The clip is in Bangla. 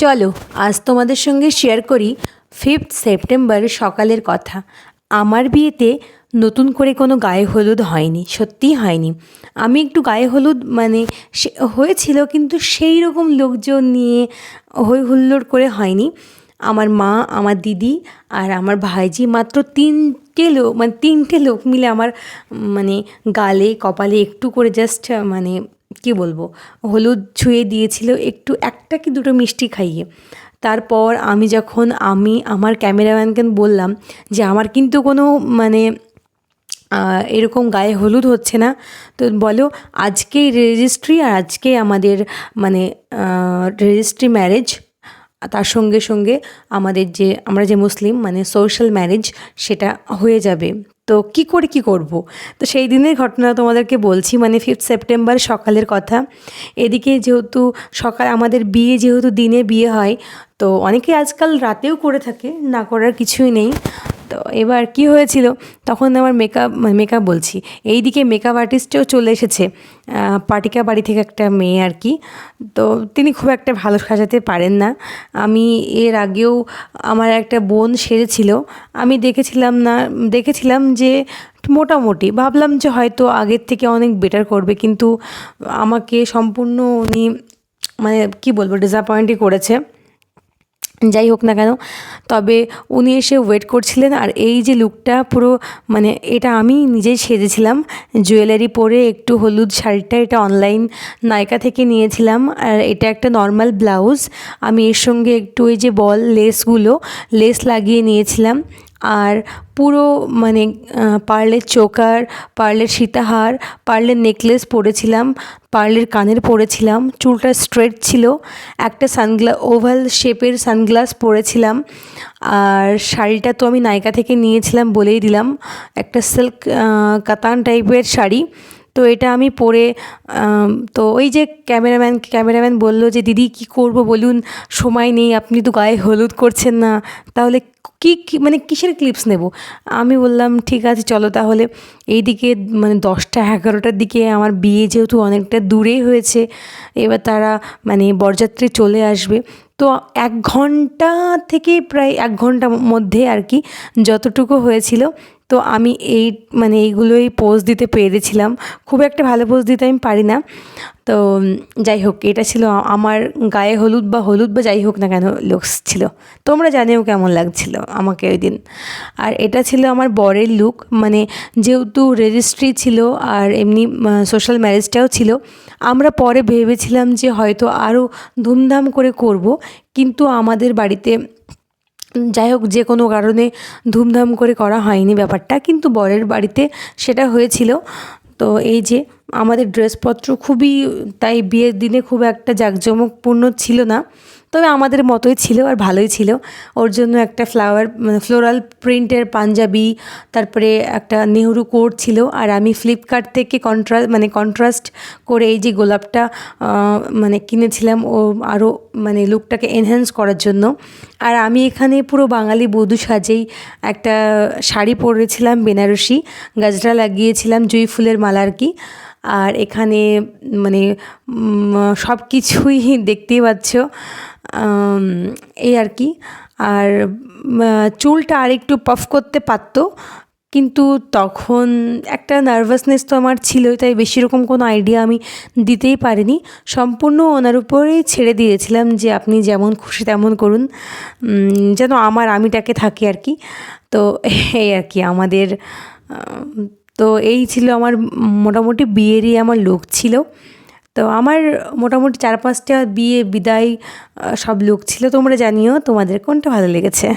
চলো আজ তোমাদের সঙ্গে শেয়ার করি 5th সেপ্টেম্বর সকালের কথা। আমার বিয়েতে নতুন করে কোনো গায়ে হলুদ হয়নি, সত্যিই হয়নি। আমি একটু গায়ে হলুদ হয়েছিল, কিন্তু সেই রকম লোকজন নিয়ে হই হুল্লোড় করে হয়নি। আমার মা, আমার দিদি আর আমার ভাইজি মাত্র তিনটে লোক মিলে আমার গালে কপালে একটু করে জাস্ট কি বলবো, হলুদ ছুঁয়ে দিয়েছিল, একটু একটা কি দুটো মিষ্টি খাইয়ে। তারপর আমি আমার ক্যামেরাম্যানকে বললাম যে আমার কিন্তু কোনো এরকম গায়ে হলুদ হচ্ছে না। তো বলো আজকেই রেজিস্ট্রি, আর আজকে আমাদের রেজিস্ট্রি ম্যারেজ, তার সঙ্গে সঙ্গে আমরা যে মুসলিম সোশ্যাল ম্যারেজ সেটা হয়ে যাবে। তো কি করব। তো সেই দিনের ঘটনা তোমাদেরকে বলছি, 5th সেপ্টেম্বর সকালের কথা। এদিকে যেহেতু আমাদের বিয়ে যেহেতু দিনে বিয়ে হয়, তো অনেকে আজকাল রাতেও করে থাকে, না করার কিছুই নেই। তো এবার কি হয়েছিল, তখন আমার মেকআপ বলছি, এইদিকে মেকআপ আর্টিস্টও চলে এসেছে, পাটিকা বাড়ি থেকে একটা মেয়ে আর কি। তো তিনি খুব একটা ভালো সাজাতে পারেন না। আমি এর আগেও আমার একটা বোন সেরেছিল, আমি দেখেছিলাম যে মোটামুটি ভাবলাম যে হয়তো আগের থেকে অনেক বেটার করবে, কিন্তু আমাকে সম্পূর্ণ উনি কি বলবো ডিসঅ্যাপয়েন্টই করেছে। যাই হোক না কেন, তবে উনি এসে ওয়েট করছিলেন। আর এই যে লুকটা পুরো এটা আমি নিজেই সেজেছিলাম, জুয়েলারি পরে একটু হলুদ শাড়িটা এটা অনলাইন নায়কা থেকে নিয়েছিলাম। আর এটা একটা নর্মাল ব্লাউজ, আমি এর সঙ্গে একটু ওই যে লেস লাগিয়ে নিয়েছিলাম। আর পুরো পার্লের চোকার, পার্লের সীতাহার, পার্লের নেকলেস পরেছিলাম, পার্লের কানের পরেছিলাম, চুলটা স্ট্রেট ছিল, একটা ওভাল শেপের সানগ্লাস পরেছিলাম। আর শাড়িটা তো আমি নায়কা থেকে নিয়েছিলাম বলেই দিলাম, একটা সিল্ক কাতান টাইপের শাড়ি। তো এটা আমি পরে, তো ওই যে ক্যামেরাম্যান বলল যে দিদি কি করব বলুন, সময় নেই, আপনি তো গায়ে হলুদ করছেন না, তাহলে কি কিসের ক্লিপস নেব। আমি বললাম ঠিক আছে চলো তাহলে। এইদিকে 10টা 11টার দিকে আমার বিয়ে যেহেতু অনেকটা দূরেই হয়েছে, এবার তারা বরযাত্রী চলে আসবে। তো 1 ঘন্টা থেকে প্রায় 1 ঘন্টার মধ্যে আর কি যতটুকু হয়েছিল। তো আমি এইগুলোই পোজ দিতে পেরেছিলাম, খুব একটা ভালো পোজ দিতে আমি পারি না। তো যাই হোক, এটা ছিল আমার গায়ে হলুদ বা যাই হোক না কেন লুকস ছিল। তোমরা জানিও কেমন লাগছিল আমাকে ওই দিন। আর এটা ছিল আমার বরের লুক, যেহেতু রেজিস্ট্রি ছিল আর এমনি সোশ্যাল ম্যারেজটাও ছিল। আমরা পরে ভেবেছিলাম যে হয়তো আরও ধুমধাম করে করব, কিন্তু আমাদের বাড়িতে যাই হোক যে কোনো কারণে ধুমধাম করে করা হয়নি ব্যাপারটা, কিন্তু বরের বাড়িতে সেটা হয়েছিল। তো এই যে আমাদের ড্রেসপত্র তাই বিয়ের দিনে খুব একটা জাঁকজমকপূর্ণ ছিল না, তবে আমাদের মতোই ছিল আর ভালোই ছিল। ওর জন্য একটা ফ্লোরাল প্রিন্টের পাঞ্জাবি, তারপরে একটা নেহরু কোট ছিল। আর আমি ফ্লিপকার্ট থেকে কন্ট্রাস্ট করে এই যে গোলাপটা কিনেছিলাম, ও আরও লুকটাকে এনহ্যান্স করার জন্য। আর আমি এখানে পুরো বাঙালি বধূ সাজেই একটা শাড়ি পরেছিলাম, বেনারসি গাজরা লাগিয়েছিলাম, জুঁই ফুলের মালা আর কি। আর এখানে সব কিছুই দেখতেই পাচ্ছ, এই আর কি। আর চুলটা আরেকটু পাফ করতে পারতো, কিন্তু তখন একটা নার্ভাসনেস তো আমার ছিলই, তাই বেশি রকম কোনো আইডিয়া আমি দিতেই পারিনি। সম্পূর্ণ ওনার উপরেই ছেড়ে দিয়েছিলাম যে আপনি যেমন খুশি তেমন করুন, যেন আমিটাকে থাকে আর কি। তো এই আর কি আমাদের, তো এই ছিল আমার মোটামুটি বিয়েরই আমার লুক ছিল। তো আমার মোটামুটি 4-5টা বিয়ে বিদায় সব লুক ছিল। তোমরা জানিও তোমাদের কোনটা ভালো লেগেছে।